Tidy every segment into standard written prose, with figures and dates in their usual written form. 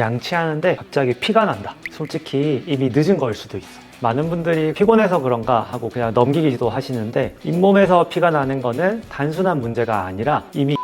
양치하는데 갑자기 피가 난다. 솔직히 이미 늦은 거일 수도 있어. 많은 분들이 피곤해서 그런가 하고 그냥 넘기기도 하시는데, 잇몸에서 피가 나는 거는 단순한 문제가 아니라 이미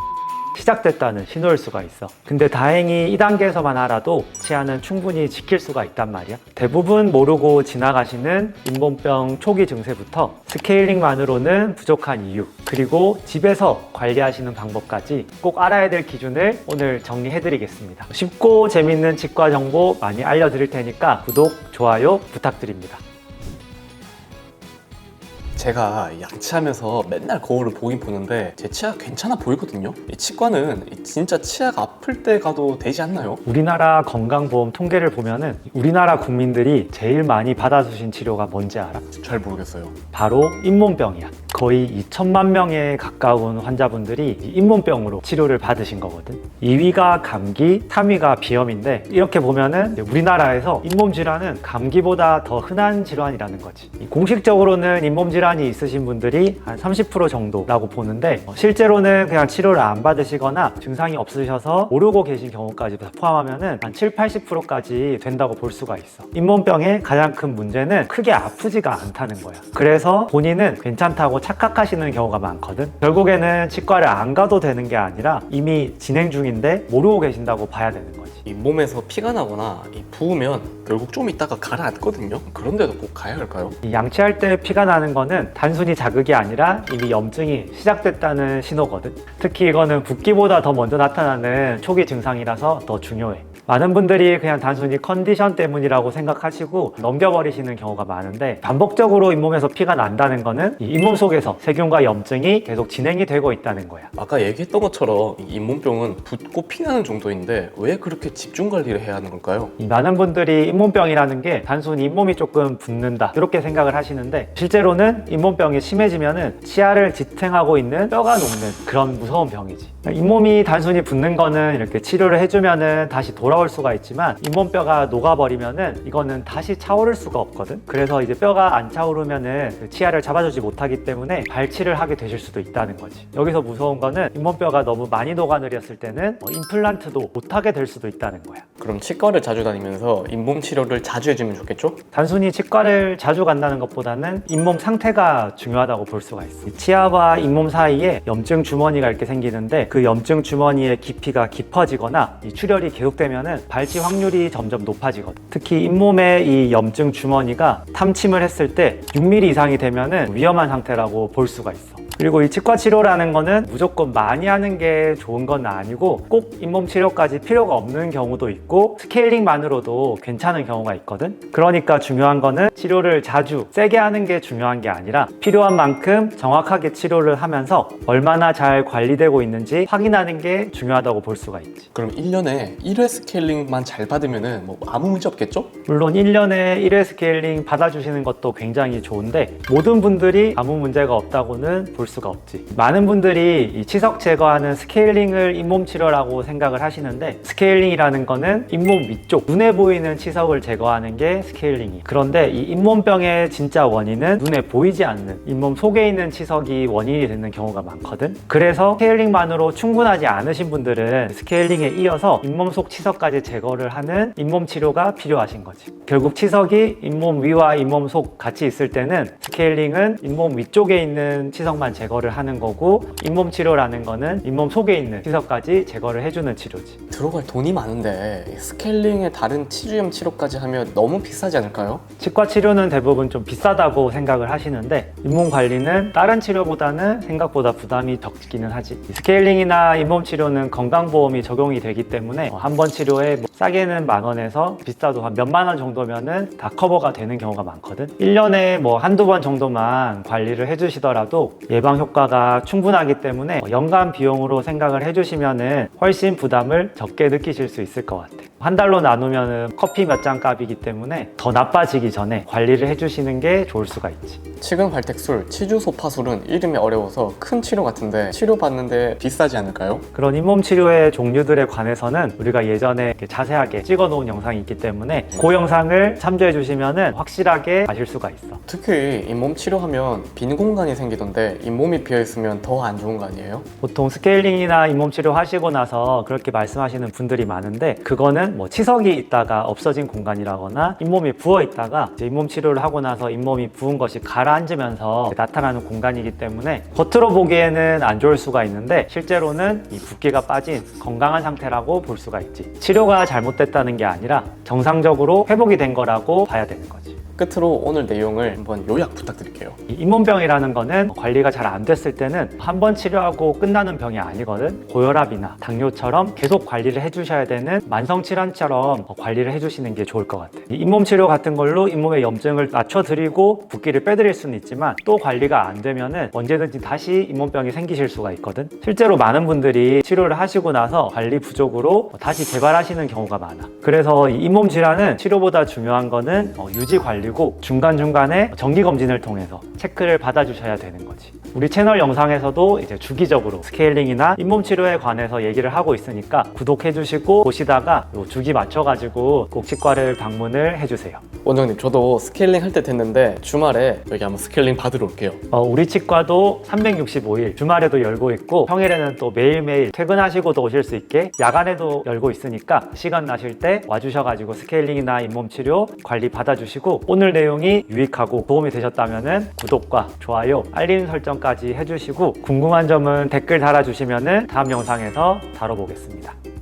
시작됐다는 신호일 수가 있어. 근데 다행히 이 단계에서만 알아도 치아는 충분히 지킬 수가 있단 말이야. 대부분 모르고 지나가시는 잇몸병 초기 증세부터 스케일링만으로는 부족한 이유, 그리고 집에서 관리하시는 방법까지 꼭 알아야 될 기준을 오늘 정리해 드리겠습니다. 쉽고 재밌는 치과 정보 많이 알려드릴 테니까 구독, 좋아요 부탁드립니다. 제가 양치하면서 맨날 거울을 보긴 보는데 제 치아가 괜찮아 보이거든요. 이 치과는 진짜 치아가 아플 때 가도 되지 않나요? 우리나라 건강보험 통계를 보면은 우리나라 국민들이 제일 많이 받아주신 치료가 뭔지 알아? 잘 모르겠어요. 바로 잇몸병이야. 거의 2천만 명에 가까운 환자분들이 이 잇몸병으로 치료를 받으신 거거든. 2위가 감기, 3위가 비염인데, 이렇게 보면은 우리나라에서 잇몸 질환은 감기보다 더 흔한 질환이라는 거지. 공식적으로는 잇몸 질환이 있으신 분들이 한 30% 정도라고 보는데, 실제로는 그냥 치료를 안 받으시거나 증상이 없으셔서 모르고 계신 경우까지 포함하면은 한 7, 80%까지 된다고 볼 수가 있어. 잇몸병의 가장 큰 문제는 크게 아프지가 않다는 거야. 그래서 본인은 괜찮다고 착각하시는 경우가 많거든. 결국에는 치과를 안 가도 되는 게 아니라 이미 진행 중인데 모르고 계신다고 봐야 되는 거지. 잇몸에서 피가 나거나 부으면 결국 좀 있다가 가라앉거든요. 그런데도 꼭 가야 할까요? 이 양치할 때 피가 나는 거는 단순히 자극이 아니라 이미 염증이 시작됐다는 신호거든. 특히 이거는 붓기보다 더 먼저 나타나는 초기 증상이라서 더 중요해. 많은 분들이 그냥 단순히 컨디션 때문이라고 생각하시고 넘겨버리시는 경우가 많은데, 반복적으로 잇몸에서 피가 난다는 거는 이 잇몸 속에서 세균과 염증이 계속 진행이 되고 있다는 거야. 아까 얘기했던 것처럼 이 잇몸병은 붓고 피나는 정도인데 왜 그렇게 집중 관리를 해야 하는 걸까요? 많은 분들이 잇몸병이라는 게 단순히 잇몸이 조금 붓는다 이렇게 생각을 하시는데, 실제로는 잇몸병이 심해지면은 치아를 지탱하고 있는 뼈가 녹는 그런 무서운 병이지. 잇몸이 단순히 붓는 거는 이렇게 치료를 해주면은 다시 돌아올 수가 있지만, 잇몸뼈가 녹아버리면은 이거는 다시 차오를 수가 없거든. 그래서 이제 뼈가 안 차오르면은 그 치아를 잡아주지 못하기 때문에 발치를 하게 되실 수도 있다는 거지. 여기서 무서운 거는 잇몸뼈가 너무 많이 녹아내렸을 때는 임플란트도 못하게 될 수도 있다는 거야. 그럼 치과를 자주 다니면서 잇몸 치료를 자주 해주면 좋겠죠? 단순히 치과를 자주 간다는 것보다는 잇몸 상태가 중요하다고 볼 수가 있어. 치아와 잇몸 사이에 염증 주머니가 이렇게 생기는데, 그 염증 주머니의 깊이가 깊어지거나 이 출혈이 계속되면은 발치 확률이 점점 높아지거든. 특히 잇몸의 이 염증 주머니가 탐침을 했을 때 6mm 이상이 되면은 위험한 상태라고 볼 수가 있어. 그리고 이 치과 치료라는 거는 무조건 많이 하는 게 좋은 건 아니고, 꼭 잇몸 치료까지 필요가 없는 경우도 있고 스케일링만으로도 괜찮은 경우가 있거든. 그러니까 중요한 거는 치료를 자주 세게 하는 게 중요한 게 아니라 필요한 만큼 정확하게 치료를 하면서 얼마나 잘 관리되고 있는지 확인하는 게 중요하다고 볼 수가 있지. 그럼 1년에 1회 스케일링만 잘 받으면은 아무 문제 없겠죠? 물론 1년에 1회 스케일링 받아주시는 것도 굉장히 좋은데, 모든 분들이 아무 문제가 없다고는 볼 수가 없지. 많은 분들이 이 치석 제거하는 스케일링을 잇몸 치료라고 생각을 하시는데, 스케일링이라는 거는 잇몸 위쪽 눈에 보이는 치석을 제거하는 게 스케일링이에요. 그런데 이 잇몸병의 진짜 원인은 눈에 보이지 않는 잇몸 속에 있는 치석이 원인이 되는 경우가 많거든. 그래서 스케일링만으로 충분하지 않으신 분들은 스케일링에 이어서 잇몸 속 치석까지 제거를 하는 잇몸 치료가 필요하신 거지. 결국 치석이 잇몸 위와 잇몸 속 같이 있을 때는 스케일링은 잇몸 위쪽에 있는 치석만 제거를 하는 거고, 잇몸 치료라는 거는 잇몸 속에 있는 치석까지 제거를 해주는 치료지. 들어갈 돈이 많은데 스케일링에 다른 치주염 치료까지 하면 너무 비싸지 않을까요? 치과 치료는 대부분 좀 비싸다고 생각을 하시는데, 잇몸 관리는 다른 치료보다는 생각보다 부담이 적기는 하지. 스케일링이나 잇몸 치료는 건강보험이 적용이 되기 때문에 한 번 치료에 싸게는 10,000원에서 비싸도 한 몇만 원 정도면은 다 커버가 되는 경우가 많거든. 1년에 한두 번 정도만 관리를 해주시더라도 예방 효과가 충분하기 때문에 연간 비용으로 생각을 해주시면은 훨씬 부담을 적게 느끼실 수 있을 것 같아. 한 달로 나누면은 커피 몇 잔 값이기 때문에 더 나빠지기 전에 관리를 해주시는 게 좋을 수가 있지. 치근 발색술, 치주 소파술은 이름이 어려워서 큰 치료 같은데 치료받는데 비싸지 않을까요? 그런 잇몸 치료의 종류들에 관해서는 우리가 예전에 이렇게 자세하게 찍어 놓은 영상이 있기 때문에 그 영상을 참조해 주시면은 확실하게 아실 수가 있어. 특히 잇몸 치료하면 빈 공간이 생기던데 잇몸 잇몸이 비어 있으면 더 안 좋은 거 아니에요? 보통 스케일링이나 잇몸 치료 하시고 나서 그렇게 말씀하시는 분들이 많은데, 그거는 뭐 치석이 있다가 없어진 공간이라거나 잇몸이 부어 있다가 이제 잇몸 치료를 하고 나서 잇몸이 부은 것이 가라앉으면서 나타나는 공간이기 때문에 겉으로 보기에는 안 좋을 수가 있는데 실제로는 이 붓기가 빠진 건강한 상태라고 볼 수가 있지. 치료가 잘못됐다는 게 아니라 정상적으로 회복이 된 거라고 봐야 되는 거지. 끝으로 오늘 내용을 한번 요약 부탁드릴게요. 이 잇몸병이라는 거는 관리가 잘 안 됐을 때는 한 번 치료하고 끝나는 병이 아니거든. 고혈압이나 당뇨처럼 계속 관리를 해주셔야 되는 만성 질환처럼 관리를 해주시는 게 좋을 것 같아. 이 잇몸 치료 같은 걸로 잇몸의 염증을 낮춰드리고 붓기를 빼드릴 수는 있지만 또 관리가 안 되면은 언제든지 다시 잇몸병이 생기실 수가 있거든. 실제로 많은 분들이 치료를 하시고 나서 관리 부족으로 다시 재발하시는 경우가 많아. 그래서 이 잇몸 질환은 치료보다 중요한 거는 유지 관리고, 중간중간에 정기 검진을 통해서 체크를 받아주셔야 되는 거지. 우리 채널 영상에서도 이제 주기적으로 스케일링이나 잇몸 치료에 관해서 얘기를 하고 있으니까 구독해주시고 보시다가 요 주기 맞춰가지고 꼭 치과를 방문을 해주세요. 원장님, 저도 스케일링 할 때 됐는데 주말에 여기 한번 스케일링 받으러 올게요. 우리 치과도 365일 주말에도 열고 있고, 평일에는 또 매일매일 퇴근하시고도 오실 수 있게 야간에도 열고 있으니까 시간 나실 때 와주셔가지고 스케일링이나 잇몸 치료 관리 받아주시고, 오늘 내용이 유익하고 도움이 되셨다면 구독과 좋아요, 알림 설정까지 해주시고, 궁금한 점은 댓글 달아주시면 다음 영상에서 다뤄보겠습니다.